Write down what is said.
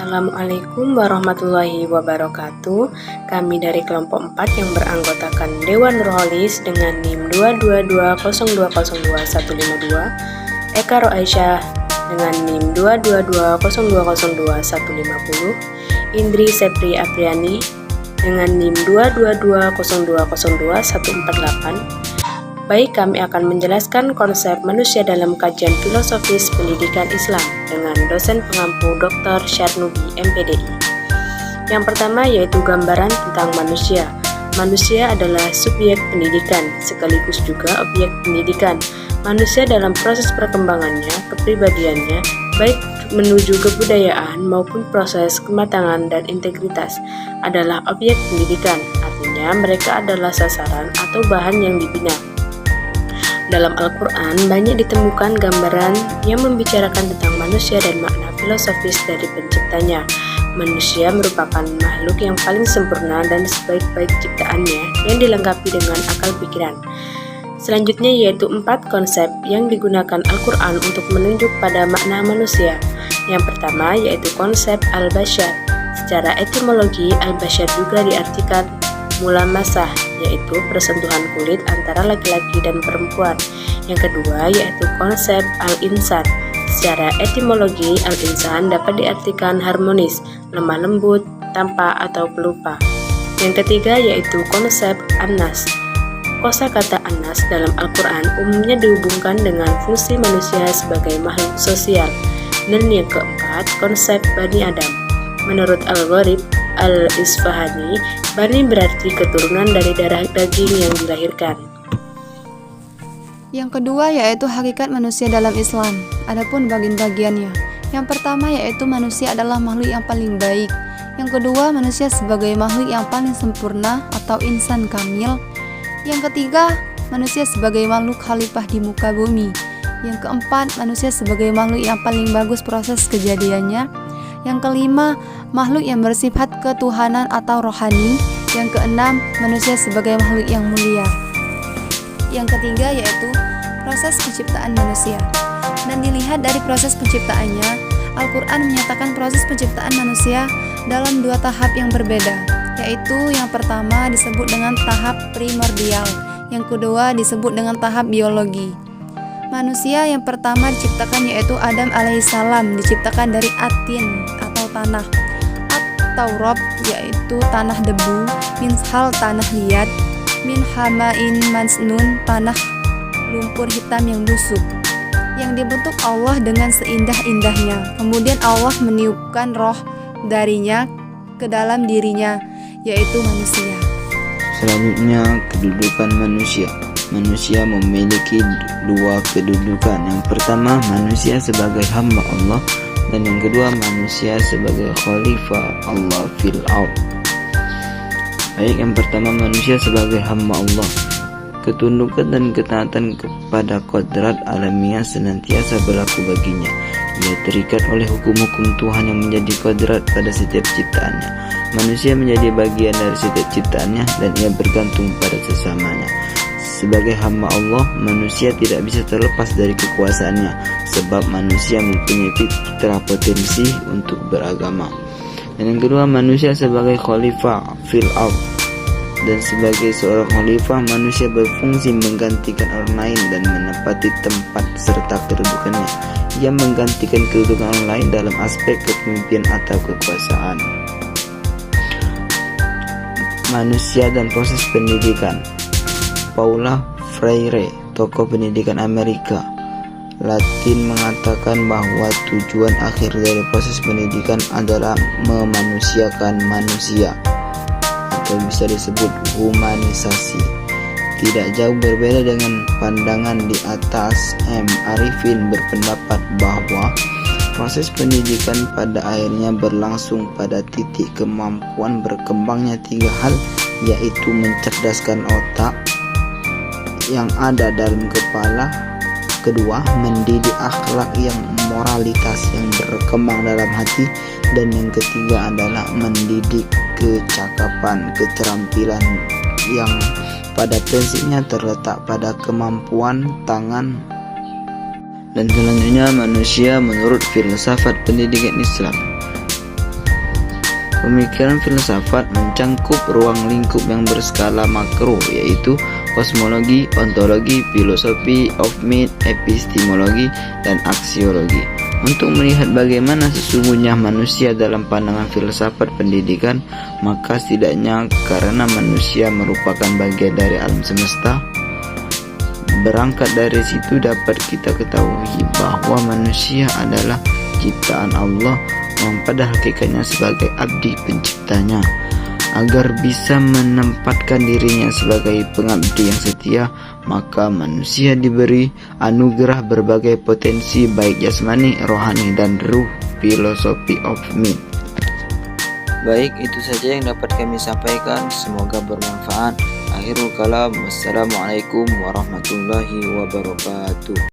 Assalamualaikum warahmatullahi wabarakatuh. Kami dari kelompok 4 yang beranggotakan Dewan Nurholis dengan NIM 22202025152, Eka Roaisyah dengan NIM 22202020150, Indri Sepri Apriani dengan NIM 22202020148. Baik, kami akan menjelaskan konsep manusia dalam kajian filosofis pendidikan Islam dengan dosen pengampu Dr. Syarnubi, MPDI. Yang pertama yaitu gambaran tentang manusia. Manusia adalah subjek pendidikan, sekaligus juga objek pendidikan. Manusia dalam proses perkembangannya, kepribadiannya, baik menuju kebudayaan maupun proses kematangan dan integritas, adalah objek pendidikan. Artinya, mereka adalah sasaran atau bahan yang dibina. Dalam Al-Quran banyak ditemukan gambaran yang membicarakan tentang manusia dan makna filosofis dari penciptanya. Manusia merupakan makhluk yang paling sempurna dan sebaik-baik ciptaannya yang dilengkapi dengan akal pikiran. Selanjutnya yaitu 4 konsep yang digunakan Al-Quran untuk menunjuk pada makna manusia. Yang pertama yaitu konsep al-bashar. Secara etimologi, al-bashar juga diartikan mulamasah, yaitu persentuhan kulit antara laki-laki dan perempuan. Yang kedua yaitu konsep al-insan. Secara etimologi, al-insan dapat diartikan harmonis, lemah lembut, tampak atau pelupa. Yang ketiga yaitu konsep an-nas. Kosakata an-nas dalam Al-Quran umumnya dihubungkan dengan fungsi manusia sebagai makhluk sosial. Dan yang keempat, konsep Bani Adam. Menurut Al-Gharib Al-Isfahani, Bani berarti keturunan dari darah daging yang dilahirkan. Yang kedua yaitu hakikat manusia dalam Islam. Adapun bagian-bagiannya. Yang pertama yaitu manusia adalah makhluk yang paling baik. Yang kedua, manusia sebagai makhluk yang paling sempurna atau insan kamil. Yang ketiga, manusia sebagai makhluk khalifah di muka bumi. Yang keempat, manusia sebagai makhluk yang paling bagus proses kejadiannya. Yang kelima, makhluk yang bersifat ketuhanan atau rohani. Yang keenam, manusia sebagai makhluk yang mulia. Yang ketiga yaitu proses penciptaan manusia. Dan dilihat dari proses penciptaannya, Al-Quran menyatakan proses penciptaan manusia dalam 2 tahap yang berbeda, yaitu yang pertama disebut dengan tahap primordial, yang kedua disebut dengan tahap biologi. Manusia yang pertama diciptakan yaitu Adam alaihissalam, diciptakan dari atin atau tanah, atau rob yaitu tanah debu, minshal tanah liat, min hamain mansnun tanah lumpur hitam yang busuk, yang dibentuk Allah dengan seindah-indahnya. Kemudian Allah meniupkan roh darinya ke dalam dirinya, yaitu manusia. Selanjutnya, kedudukan manusia. Manusia memiliki 2 kedudukan. Yang pertama, manusia sebagai hamba Allah, dan yang kedua, manusia sebagai khalifah Allah fil ard. Baik, yang pertama, manusia sebagai hamba Allah. Ketundukan dan ketaatan kepada kodrat alamiah senantiasa berlaku baginya. Ia terikat oleh hukum-hukum Tuhan yang menjadi kodrat pada setiap ciptaannya. Manusia menjadi bagian dari setiap ciptaannya dan ia bergantung pada sesamanya. Sebagai hamba Allah, manusia tidak bisa terlepas dari kekuasaannya, sebab manusia mempunyai fitrah potensi untuk beragama. Dan yang kedua, manusia sebagai khalifah fil ard. Dan sebagai seorang khalifah, manusia berfungsi menggantikan orang lain dan menempati tempat serta kedudukannya. Ia menggantikan kedudukan orang lain dalam aspek kepemimpinan atau kekuasaan. Manusia dan proses pendidikan. Paulo Freire, tokoh pendidikan Amerika Latin, mengatakan bahwa tujuan akhir dari proses pendidikan adalah memanusiakan manusia, atau bisa disebut humanisasi. Tidak jauh berbeda dengan pandangan di atas. M. Arifin berpendapat bahwa proses pendidikan pada akhirnya berlangsung pada titik kemampuan berkembangnya 3 hal, yaitu mencerdaskan otak yang ada dalam kepala, kedua, mendidik akhlak yang moralitas yang berkembang dalam hati, dan yang ketiga adalah mendidik kecakapan, keterampilan yang pada prinsipnya terletak pada kemampuan tangan. Dan selanjutnya, manusia menurut filsafat pendidikan Islam. Pemikiran filsafat mencangkup ruang lingkup yang berskala makro, yaitu kosmologi, ontologi, filosofi of mind, epistemologi, dan aksiologi. Untuk melihat bagaimana sesungguhnya manusia dalam pandangan filsafat pendidikan, maka setidaknya karena manusia merupakan bagian dari alam semesta, berangkat dari situ dapat kita ketahui bahwa manusia adalah ciptaan Allah yang pada hakikatnya sebagai abdi penciptanya. Agar bisa menempatkan dirinya sebagai pengabdi yang setia, maka manusia diberi anugerah berbagai potensi baik jasmani, rohani, dan ruh, filosofi of mind. Baik, itu saja yang dapat kami sampaikan. Semoga bermanfaat. Akhirul kalam, wassalamualaikum warahmatullahi wabarakatuh.